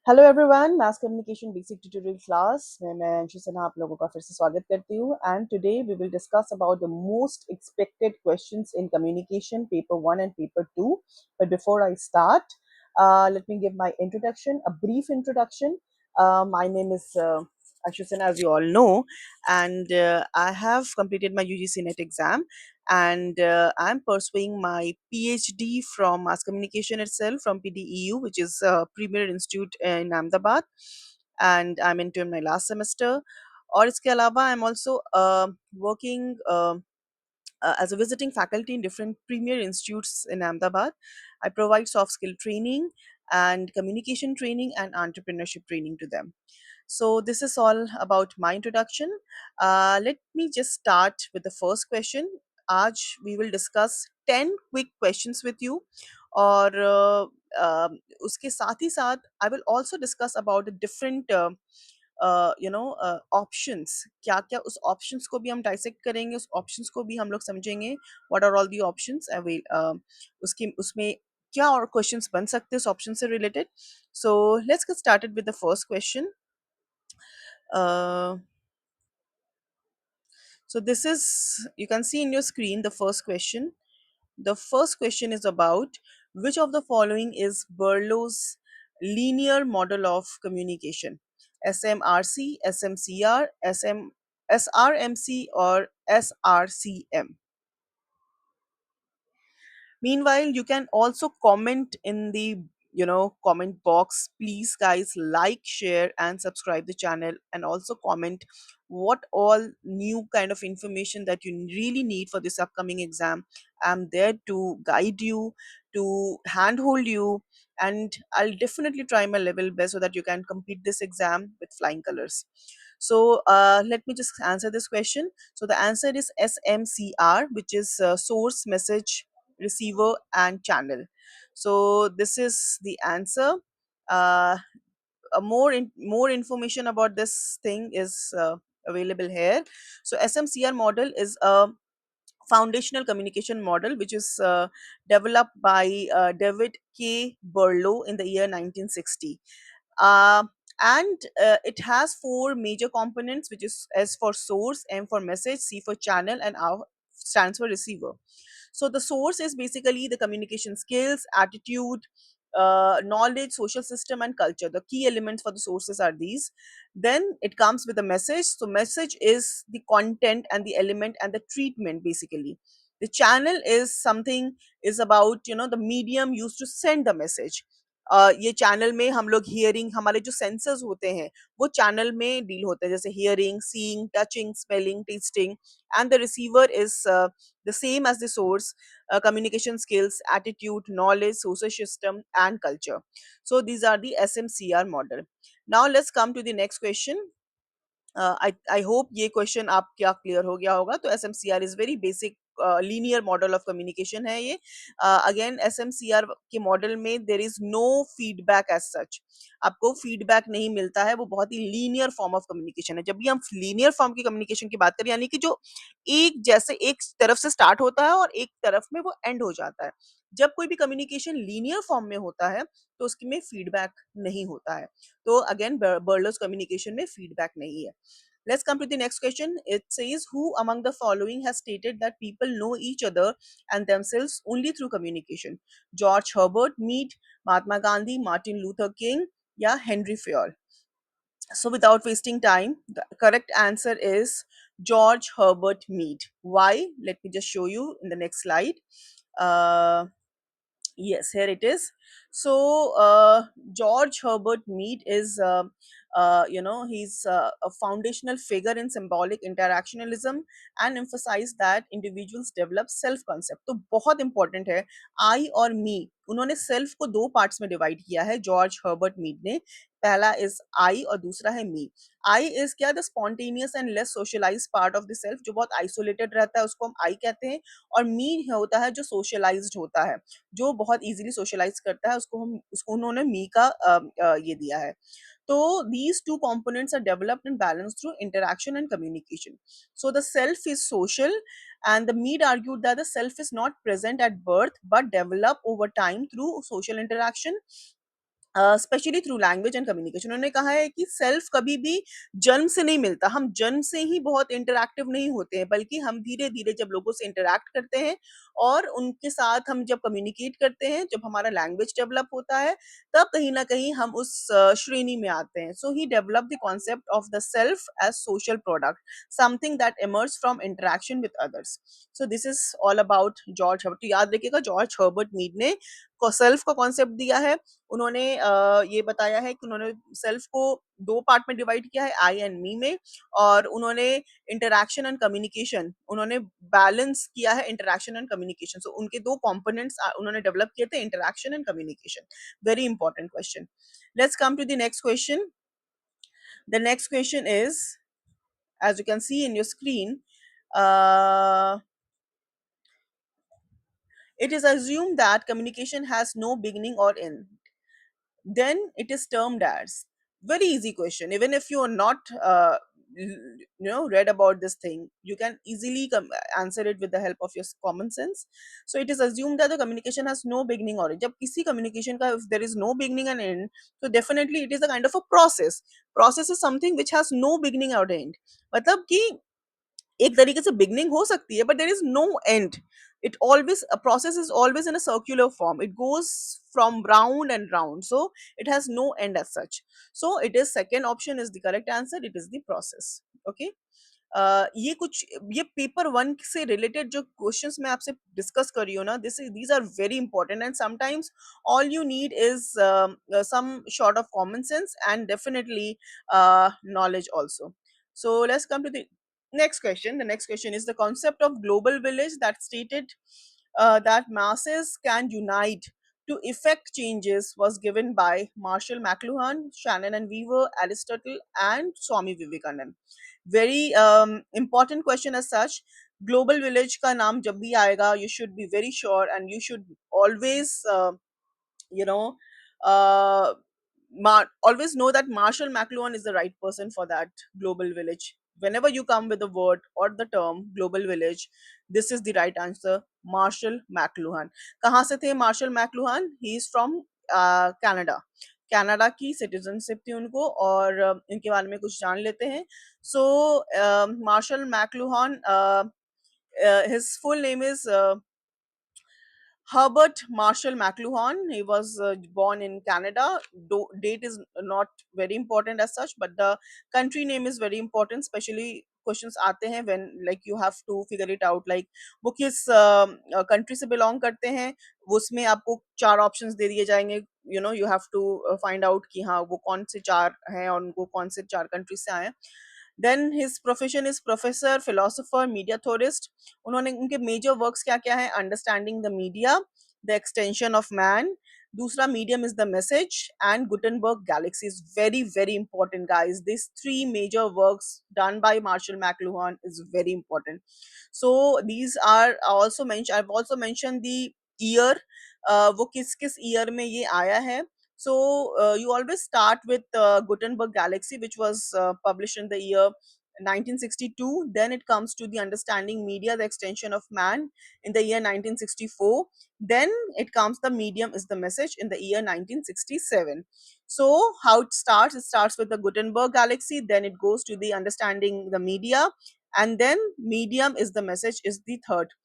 Hello everyone, mass communication basic tutorial class में मैं अंशु सिन्हा आप लोगों का फिर से स्वागत करती हूँ। And today we will discuss about the most expected questions in communication paper 1 and paper 2. But before I start, let me give my introduction, a brief introduction. My name is Anshu Sinha, as you all know, and I have completed my UGC NET exam, and I'm pursuing my PhD from mass communication itself from PDEU, which is Premier Institute in Ahmedabad, and I'm into my last semester. और इसके अलावा I'm also working as a visiting faculty in different premier institutes in Ahmedabad. I provide soft skill training and communication training and entrepreneurship training to them. So this is all about my introduction. Let me just start with the first question. आज we will discuss 10 quick questions with you, और उसके साथ ही साथ I will also discuss about the different options, क्या क्या उस options को भी हम डाइसेक्ट करेंगे, उस ऑप्शंस को भी हम लोग समझेंगे, what are all the options avail, उसके उसमें क्या और क्वेश्चंस बन सकते हैं उस ऑप्शन से related. So let's get started with the first question. So this is, you can see in your screen the first question. The first question is about which of the following is Berlow's linear model of communication? SMRC, SMCR, SRMC, or SRCM? Meanwhile, you can also comment in the comment box. Please guys, like, share and subscribe the channel, and also comment what all new kind of information that you really need for this upcoming exam. I'm there to guide you, to handhold you, and I'll definitely try my level best so that you can complete this exam with flying colors. So let me just answer this question. So the answer is SMCR, which is source, message, receiver and channel. So this is the answer. uh, more information about this thing is available here. So SMCR model is a foundational communication model which is developed by David K. Berlow in the year 1960. uh, and it has four major components, which is S for source, M for message, C for channel, and R stands for receiver. So the source is basically the communication skills, attitude, knowledge, social system, and culture. The key elements for the sources are these. Then it comes with a message. So message is the content and the element and the treatment basically. The channel is something, is about the medium used to send the message. ये channel में हम लोग hearing, हमारे जो sensors होते हैं वो channel में डील होते हैं, जैसे hearing, seeing, touching, smelling, testing. And the receiver is the same as the source, communication skills, attitude, knowledge, social system, and culture. So these are the SMCR model. Now let's come to the next question. I hope ये question आप क्या clear हो गया होगा. तो S M C R is very basic linear model of communication है ये. Again S M C R के मॉडल में there is no feedback as such. आपको फीडबैक नहीं मिलता है, वो बहुत ही लीनियर फॉर्म ऑफ कम्युनिकेशन है. जब भी हम लीनियर फॉर्म की कम्युनिकेशन की बात करें, यानी कि जो एक जैसे एक तरफ से स्टार्ट होता है और एक तरफ में वो एंड हो जाता है. जब कोई भी कम्युनिकेशन लीनियर फॉर्म में होता है तो उसकी में फीडबैक नहीं होता है. तो अगेन बर्लोस कम्युनिकेशन में फीडबैक नहीं है. Let's come to the next question. It says, who among the following has stated that people know each other and themselves only through communication? George Herbert Mead, Mahatma Gandhi, Martin Luther King, yeah, Henry Fayol. So without wasting time, the correct answer is George Herbert Mead. Why? Let me just show you in the next slide. Uh, Yes, here it is. So George Herbert Mead is, he's a foundational figure in symbolic interactionalism and emphasize that individuals develop self concept. तो बहुत important है. I और me, उन्होंने self को दो parts में divide किया है जॉर्ज हर्बर्ट मीड ने. पहला is I और दूसरा है me. I is क्या, the spontaneous and less socialized part of the self, जो बहुत isolated रहता है उसको हम I कहते हैं. और me होता है जो socialized होता है, जो बहुत इजीली सोशलाइज करता है, उसको उन्होंने मी का ये दिया है. तो these two components are developed and balanced through interaction and communication. So the self is social, and the Mead argued that the self is not present at birth but develop over time through social interaction. Specially through language and communication. उन्होंने कहा है कि self कभी भी जन्म से नहीं मिलता, हम जन्म से ही बहुत इंटरैक्टिव नहीं होते हैं, बल्कि हम धीरे धीरे जब लोगों से इंटरैक्ट करते हैं और उनके साथ हम जब कम्युनिकेट करते हैं, जब हमारा लैंग्वेज डेवलप होता है, तब कहीं ना कहीं हम उस श्रेणी में आते हैं। So he develop the concept of the self as social product, something that emerge from interaction with others. So this is all about George Herbert. तो याद रखिएगा, जॉर्ज हर्बर्ट मीड ने सेल्फ का कॉन्सेप्ट दिया है। उन्होंने ये बताया है कि उन्होंने सेल्फ को दो पार्ट में डिवाइड किया है, आई एंड मी में। और उन्होंने इंटरैक्शन एंड कम्युनिकेशन, उन्होंने बैलेंस किया है इंटरैक्शन एंड कम्युनिकेशन। सो उनके दो कंपोनेंट्स उन्होंने डेवलप किए थे, interaction and communication. Very important question. Let's come to the next question. The next question is, as you can see in your screen, uh, it is assumed that communication has no beginning or end. Then it is termed as. Very easy question. Even if you are not, read about this thing, you can easily answer it with the help of your common sense. So it is assumed that the communication has no beginning or end. जब किसी communication का if there is no beginning and end, so definitely it is a kind of a process. Process is something which has no beginning or end. मतलब कि एक तरीके से beginning हो सकती है, but there is no end. It always process is always in a circular form, it goes from round and round, so it has no end as such. So it is second option is the correct answer, it is the process. Okay. ये कुछ ये paper one से related जो questions मैं आपसे discuss कर रही हूँ ना, this these are very important and sometimes all you need is some short of common sense and definitely knowledge also. So let's come to the next question. The next question is the concept of global village that stated that masses can unite to effect changes was given by Marshall McLuhan, Shannon and Weaver, Aristotle, and Swami Vivekanand. Very important question as such. Global village का नाम जब भी आएगा, you should be very sure and you should always you know, uh, always know that Marshall McLuhan is the right person for that global village. Whenever you come with the word or the term global village, this is the right answer. Marshall McLuhan. कहाँ से थे Marshall McLuhan? He is from Canada. Canada की citizenship थी उनको, और इनके बारे में कुछ जान लेते हैं। सो martial मैक्लुहान, his full name is Herbert Marshall McLuhan. He was born in Canada. Date is not very important as such, but the country name is very important. Especially questions आते हैं when like you have to figure it out, like वो किस country से belong करते हैं, वो उसमें आपको चार options दे दिए जाएंगे। You have to find out कि हाँ वो कौन से चार हैं और उनको कौन से चार countries से आए हैं। Then his profession is professor, philosopher, media theorist. उन्होंने उनके मेजर वर्क्स क्या क्या है? Understanding the media, the extension of man, दूसरा medium is the message, and Gutenberg Galaxy is very very important guys. This three major works done by Marshall McLuhan is very important. So these are also mention, I also mention the year, वो किस किस year में ये आया है। So you always start with Gutenberg Galaxy, which was published in the year 1962. Then it comes to the Understanding Media, the Extension of Man in the year 1964. Then it comes the Medium is the Message in the year 1967. So how it starts with the Gutenberg Galaxy, then it goes to the Understanding the Media, and then Medium is the Message is the third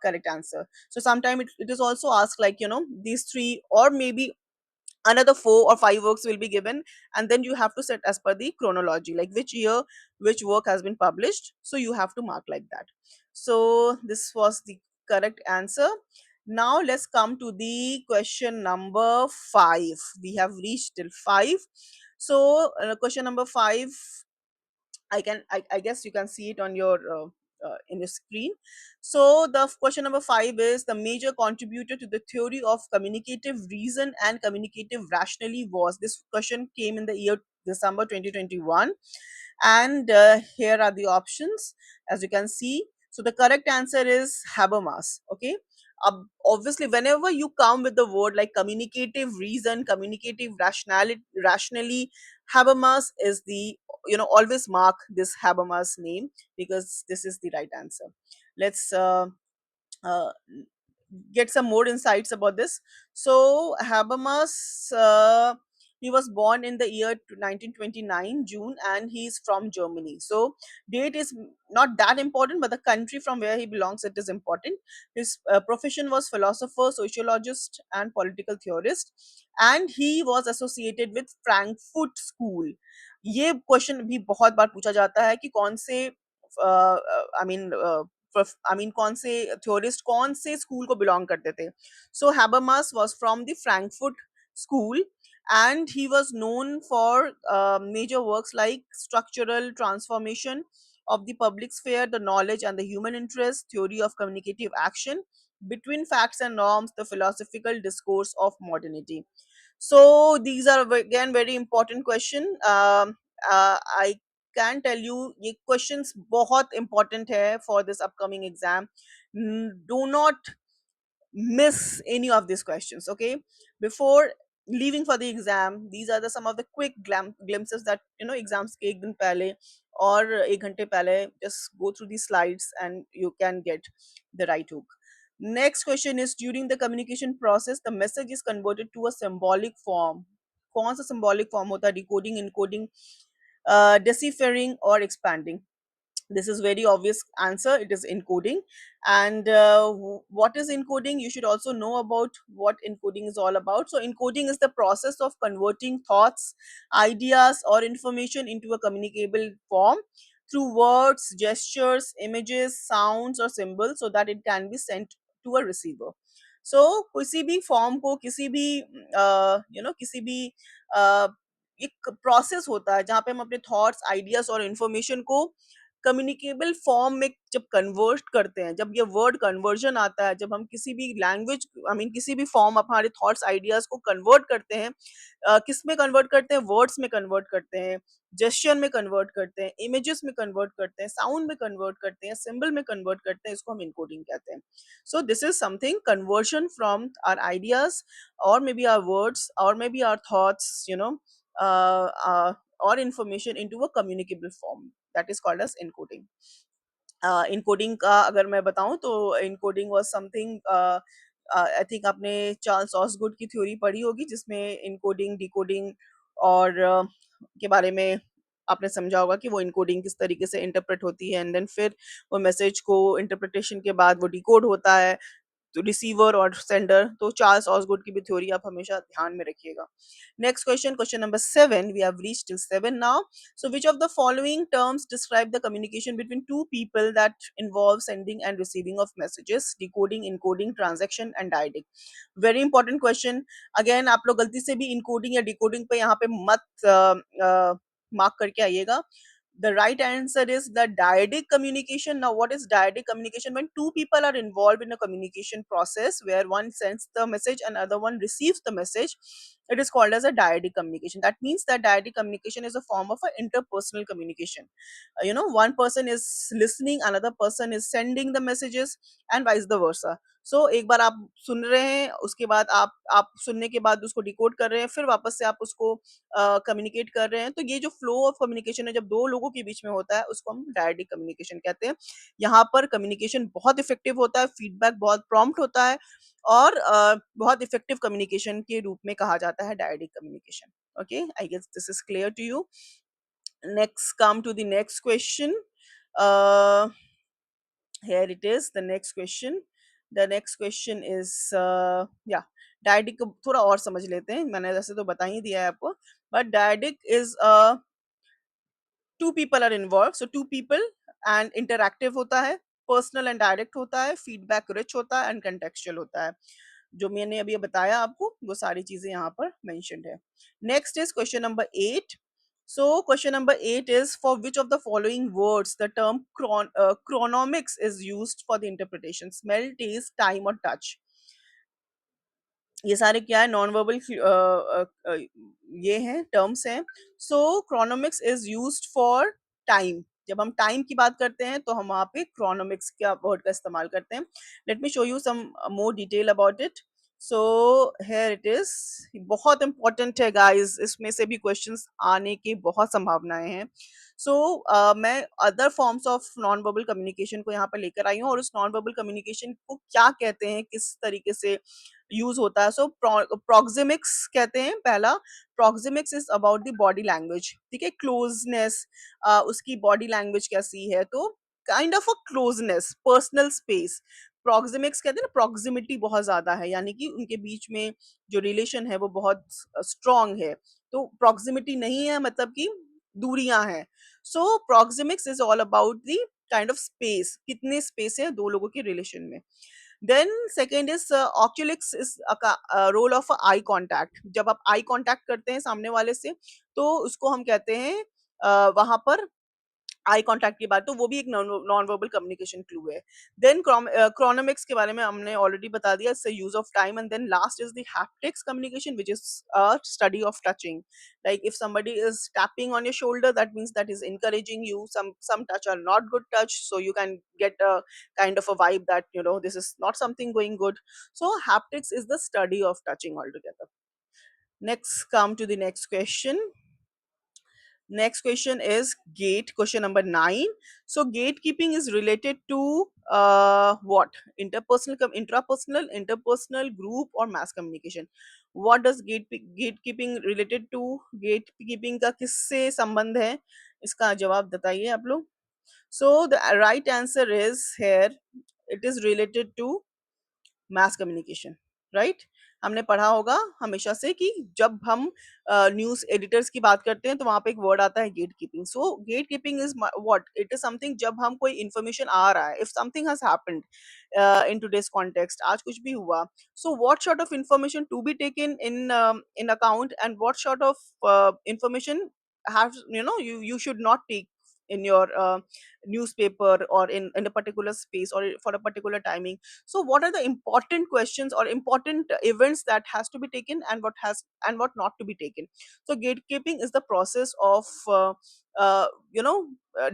correct answer. So sometimes it is also asked like, these three or maybe another four or five works will be given, and then you have to set as per the chronology, like which year which work has been published, so you have to mark like that. So this was the correct answer. Now let's come to the question number 5. We have reached till 5. So question number 5, I guess you can see it on your in your screen. So the question number 5 is the major contributor to the theory of communicative reason and communicative rationally was. This question came in the year December 2021, and here are the options as you can see. So the correct answer is Habermas. Okay. Obviously, whenever you come with the word like communicative reason, communicative rationally, Habermas is the, always mark this Habermas name because this is the right answer. Let's uh, get some more insights about this. So Habermas, he was born in the year 1929 June, and he's from Germany. So date is not that important, but the country from where he belongs, it is important. His profession was philosopher, sociologist, and political theorist, and he was associated with Frankfurt School. ये question भी बहुत बार पूछा जाता है कि कौन से I mean कौन से थ्योरिस्ट कौन से स्कूल को बिलोंग करते थे. So Habermas was from the Frankfurt School, and he was known for major works like structural transformation of the public sphere, the knowledge and the human interest, theory of communicative action between facts and norms, the philosophical discourse of modernity. So these are again very important question. I can tell you ये questions बहुत important है for this upcoming exam. Do not miss any of these questions, okay? Before leaving for the exam, these are the some of the quick glimpses that exams के एक दिन पहले और एक घंटे पहले just go through these slides and you can get the right hook. Next question is, during the communication process the message is converted to a symbolic form. कौन सा symbolic form होता है? Decoding, encoding, deciphering or expanding? This is very obvious answer, it is encoding. And what is encoding? You should also know about what encoding is all about. So encoding is the process of converting thoughts, ideas or information into a communicable form through words, gestures, images, sounds or symbols so that it can be sent to a receiver. So किसी भी form को किसी भी किसी भी एक process होता है जहाँ पे हम अपने थॉट्स, आइडियाज और इंफॉर्मेशन को कम्युनिकेबल फॉर्म में जब कन्वर्ट करते हैं, जब ये वर्ड कन्वर्जन आता है, जब हम किसी भी लैंग्वेज किसी भी फॉर्म हमारे थॉट्स आइडियाज को कन्वर्ट करते हैं, किस में कन्वर्ट करते हैं? वर्ड्स में कन्वर्ट करते हैं, जेस्चर में कन्वर्ट करते हैं, इमेजेस में कन्वर्ट करते हैं, साउंड में कन्वर्ट करते हैं, सिंबल में कन्वर्ट करते हैं, इसको हम इनकोडिंग कहते हैं. So this is something conversion from our ideas or maybe our words or maybe our thoughts, uh, uh, or information into a communicable form. That is called as encoding. Encoding का अगर मैं बताऊं तो encoding was something, I think आपने Charles ऑसगुड की theory पढ़ी होगी जिसमें इनकोडिंग, डिकोडिंग और के बारे में आपने समझा होगा कि वो इनकोडिंग किस तरीके से इंटरप्रेट होती है, एंड देन फिर वो मैसेज को इंटरप्रिटेशन के बाद वो डिकोड होता है तो रिसीवर और सेंडर. तो चार्ल्स ऑसगुड की भी थ्योरी आप हमेशा ध्यान में रखिएगा. Next question, question number 7. We have reached till 7 now. So which of the following terms describe the communication between two people that involve sending and receiving of messages? Decoding, encoding, transaction and dyadic. Very important question. Again आप लोग गलती से भी encoding या decoding पे यहाँ पे मत मार्क करके आइएगा. The right answer is the dyadic communication. Now, what is dyadic communication? When two people are involved in a communication process where one sends the message and other one receives the message, it is called as a dyadic communication. That means that dyadic communication is a form of an interpersonal communication. One person is listening, another person is sending the messages, and vice the versa. So एक बार आप सुन रहे हैं, उसके बाद आप सुनने के बाद उसको डिकोड कर रहे हैं, फिर वापस से आप उसको कम्युनिकेट कर रहे हैं. तो ये जो फ्लो ऑफ कम्युनिकेशन है जब दो लोगों के बीच में होता है उसको हम डायरेक्ट कम्युनिकेशन कहते हैं. यहाँ पर कम्युनिकेशन बहुत इफेक्टिव होता है, फीडबैक बहुत प्रॉम्प्ट होता है और बहुत इफेक्टिव कम्युनिकेशन के रूप में कहा जाता है direct communication. Okay, I guess this is clear to you. Next, come to the next question. uh, Here it is, the next question. The next question is, yeah, dyadic को थोड़ा और समझ लेते हैं. मैंने जैसे तो बता ही दिया है आपको, but dyadic is two people are involved. So two people, and interactive होता है, personal and direct होता है, feedback rich होता है, and contextual होता है. जो मैंने अभी बताया आपको वो सारी चीजें यहाँ पर mentioned है. Next is question number 8. So question number 8 is, for which of the following words the term chronomics is used for the interpretation? Smell, taste, time or touch. ये सारे क्या है? नॉन वर्बल ये हैं, टर्म्स हैं. So chronemics is used for time. जब हम time की बात करते हैं तो हम वहाँ पे क्रोनोमिक्स का वर्ड का इस्तेमाल करते हैं. Let me show you some more detail about it. So here it is. बहुत इंपॉर्टेंट है गाइस, इसमें से भी क्वेश्चंस आने की बहुत संभावनाएं हैं। सो मैं other forms of non verbal communication को यहाँ पर लेकर आई हूँ, और उस नॉन वर्बल कम्युनिकेशन को क्या कहते हैं, किस तरीके से यूज होता है। सो प्रोक्सिमिक्स कहते हैं पहला। Proxemics is about the body language, ठीक है, क्लोजनेस, उसकी बॉडी लैंग्वेज कैसी है, तो kind of a closeness, personal space. Proxemics कहते हैं ना, प्रॉक्सिमिटी बहुत ज्यादा है, यानी कि उनके बीच में जो रिलेशन है वो बहुत स्ट्रांग है। तो प्रॉक्सिमिटी नहीं है मतलब कि दूरियां हैं। So proxemics is all about the kind of space, कितने स्पेस है दो लोगों के रिलेशन में। Then second is oculesics, is role of eye contact. जब आप आई कांटेक्ट करते हैं सामने वाले से, तो उसको हम कहते हैं वहां पर आई कांटेक्ट की बात, तो वो भी एक नॉन वर्बल कम्युनिकेशन क्लू है। देन क्रोनोमिक्स के बारे में हमने ऑलरेडी बता दिया, इससे use of time. And then last is the haptics communication, which is a study of touching. Like if somebody is tapping on your shoulder, that means that is encouraging you. Some touch are not good touch, so you can get a kind of a vibe that this is not something going good. So haptics is the study of touching altogether. Next, come to the next question. Next question is gate, question number 9. So gatekeeping is related to what? Intrapersonal, interpersonal, group, or mass communication. What does gatekeeping related to? Gatekeeping का किससे संबंध है? इसका जवाब बताइए आप लोग. So the right answer is here. It is related to mass communication, right. हमने पढ़ा होगा हमेशा से कि जब हम न्यूज़ एडिटर्स की बात करते हैं तो वहां पे एक वर्ड आता है gate keeping. So gate keeping is what, it is something जब हम कोई इंफॉर्मेशन आ रहा है, if something has happened in today's context, आज कुछ भी हुआ, so what sort of information to be taken in account, and what sort of information have you should not take in your newspaper or in a particular space or for a particular timing. So what are the important questions or important events that has to be taken, and what not to be taken. So gatekeeping is the process of uh, you know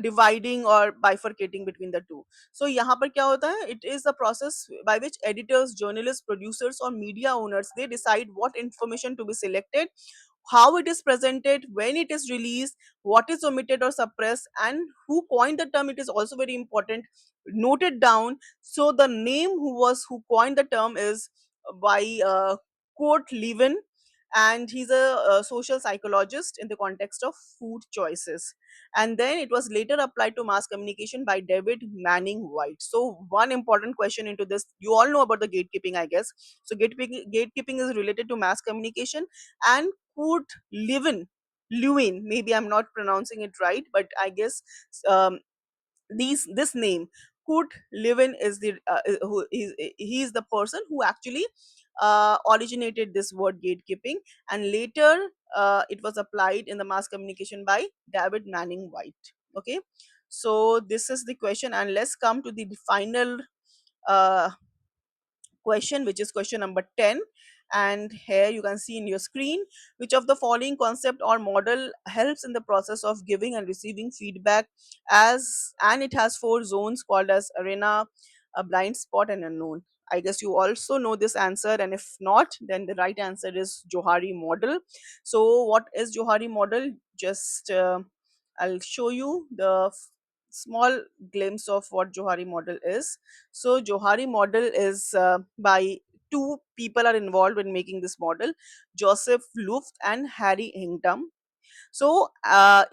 dividing or bifurcating between the two. So यहाँ पर क्या होता है, it is the process by which editors, journalists, producers or media owners, they decide what information to be selected, how it is presented, when it is released, what is omitted or suppressed, and who coined the term. It is also very important. Note it down. So the name who coined the term is by Kurt Lewin, and he's a social psychologist in the context of food choices. And then it was later applied to mass communication by David Manning White. So one important question into this, you all know about the gatekeeping, I guess. So gatekeeping is related to mass communication, and Kurt Lewin, maybe I'm not pronouncing it right, but I guess um, this name Kurt Lewin is the who he is the person who actually originated this word gatekeeping, and later it was applied in the mass communication by David Manning White. Okay, so this is the question, and let's come to the final uh, question, which is question number 10. And here you can see in your screen, which of the following concept or model helps in the process of giving and receiving feedback, as and it has four zones called as arena, a blind spot, and unknown. I guess you also know this answer, and if not, then the right answer is Johari model. So what is Johari model? Just I'll show you the small glimpse of what Johari model is. So Johari model is by two people are involved in making this model, Joseph Luft and Harry Hingham. सो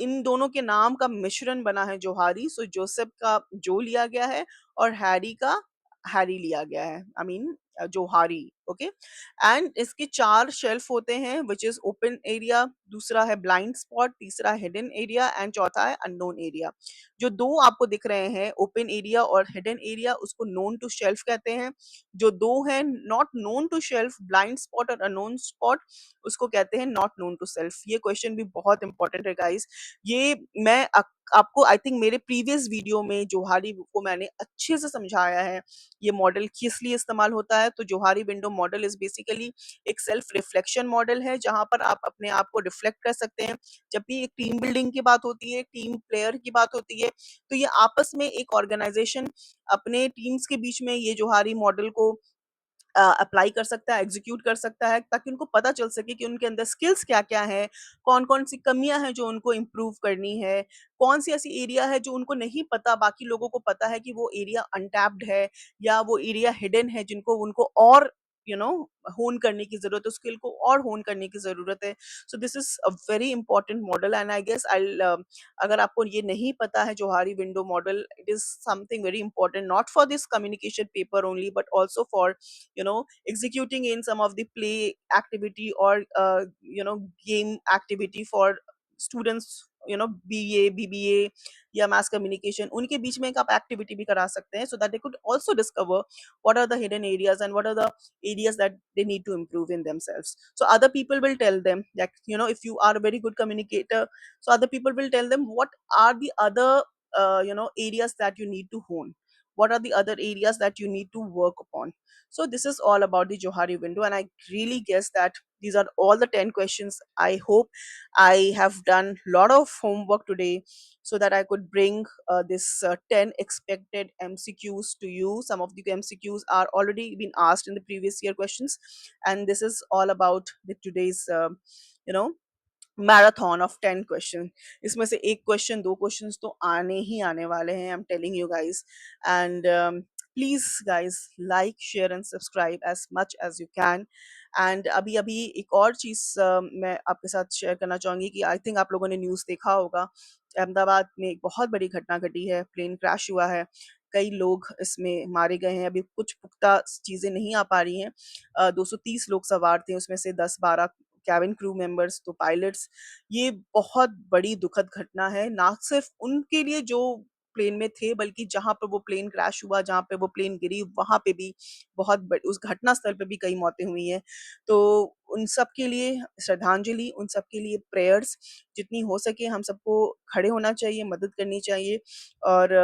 इन दोनों के नाम का मिश्रण बना है Johari. सो Joseph का जो लिया गया है, और हैरी का हैरी लिया गया है, I mean Johari. Okay, and इसके चार शेल्फ होते हैं, विच इज ओपन एरिया, दूसरा है ब्लाइंड स्पॉट, तीसरा हिडन एरिया, एंड चौथा है अननोन एरिया। जो दो आपको दिख रहे हैं, ओपन एरिया और हिडन एरिया, उसको नोन टू शेल्फ कहते हैं। जो दो हैं not known to self, blind spot और अननोन स्पॉट, उसको कहते हैं नॉट नोन टू सेल्फ। ये क्वेश्चन भी बहुत इंपॉर्टेंट है गाइस। ये मैं आपको आई थिंक मेरे प्रीवियस वीडियो में जोहारी को मैंने अच्छे से समझाया है, ये मॉडल किस लिए इस्तेमाल होता है। तो Johari window model is basically एक सेल्फ रिफ्लेक्शन मॉडल है, जहां पर आप अपने आप को रिफ्लेक्ट कर सकते हैं। जब भी एक टीम बिल्डिंग की बात होती है, टीम प्लेयर की बात होती है, तो ये आपस में एक ऑर्गेनाइजेशन अपने टीम्स के बीच में ये जोहारी मॉडल को अप्लाई कर सकता है, एग्जीक्यूट कर सकता है, ताकि उनको पता चल सके कि उनके अंदर स्किल्स क्या-क्या हैं, कौन-कौन सी कमियाँ हैं जो उनको इम्प्रूव करनी है, कौन-सी ऐसी एरिया है जो उनको नहीं पता, बाकी लोगों को पता है कि वो एरिया अनटैप्ड है या वो एरिया हिडन है जिनको उनको और यू नो होन करने की ज़रूरत है, स्किल को और होन करने की ज़रूरत है। So this is a very important model and I guess अगर आपको ये नहीं पता है Johari window model, it is something very important not for this communication paper only but also for executing in some of the play activity or game activity for students, BA BBA या mass communication, उनके बीच में एक आप activity भी करा सकते हैं so that they could also discover what are the hidden areas and what are the areas that they need to improve in themselves. So other people will tell them that, if you are a very good communicator, so other people will tell them what are the other areas that you need to hone, what are the other areas that you need to work upon. So this is all about the Johari window, and I really guess that these are all the 10 questions. I hope I have done a lot of homework today so that I could bring this 10 expected MCQs to you. Some of the MCQs are already been asked in the previous year questions, and this is all about the today's you know marathon of 10 question. इसमें से एक question, दो questions तो आने ही आने वाले हैं, I am telling you guys. And please guys, like share and subscribe as much as you can. And अभी अभी एक और चीज मैं आपके साथ शेयर करना चाहूंगी कि आई थिंक आप लोगों ने न्यूज़ देखा होगा, अहमदाबाद में एक बहुत बड़ी घटना घटी है, प्लेन क्रैश हुआ है, कई लोग इसमें मारे गए हैं। अभी कुछ पुख्ता चीजें नहीं आ पा रही हैं। 230 लोग सवार थे, उसमें से 10-12 कैबिन क्रू मेंबर्स, तो पायलट्स। ये बहुत बड़ी दुखद घटना है, ना सिर्फ उनके लिए जो प्लेन में थे, बल्कि जहाँ पर वो प्लेन क्रैश हुआ, जहाँ पे वो प्लेन गिरी, वहाँ पे भी उस घटना स्थल पे भी कई मौतें हुई हैं। तो उन सब के लिए श्रद्धांजलि, उन सब के लिए प्रेयर्स, जितनी हो सके हम सबको खड़े होना चाहिए, मदद करनी चाहिए और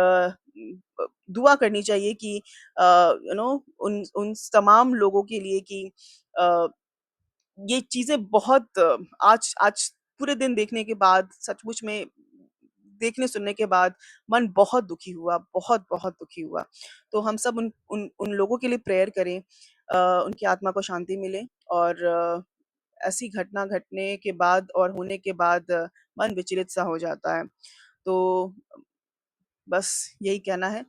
दुआ करनी चाहिए कि उन उन तमाम लोगों के लिए कि अ, ये चीज़ें बहुत आज आज पूरे दिन देखने के बाद, सचमुच में देखने सुनने के बाद मन बहुत दुखी हुआ, बहुत दुखी हुआ। तो हम सब उन उन उन लोगों के लिए प्रेयर करें, उनकी आत्मा को शांति मिले और ऐसी घटना घटने के बाद और होने के बाद मन विचलित सा हो जाता है। तो बस यही कहना है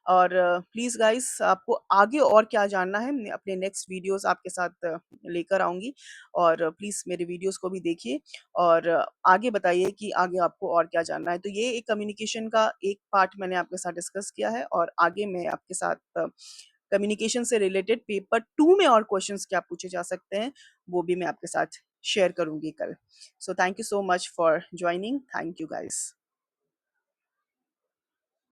और प्लीज़ गाइस, आपको आगे और क्या जानना है, मैं अपने नेक्स्ट वीडियोस आपके साथ लेकर आऊँगी और प्लीज़ मेरे वीडियोस को भी देखिए और आगे बताइए कि आगे आपको और क्या जानना है। तो ये एक कम्युनिकेशन का एक पार्ट मैंने आपके साथ डिस्कस किया है और आगे मैं आपके साथ कम्युनिकेशन से रिलेटेड पेपर 2 में और क्वेश्चंस क्या पूछे जा सकते हैं, वो भी मैं आपके साथ शेयर करूँगी कल। So thank you so much for joining. Thank you guys.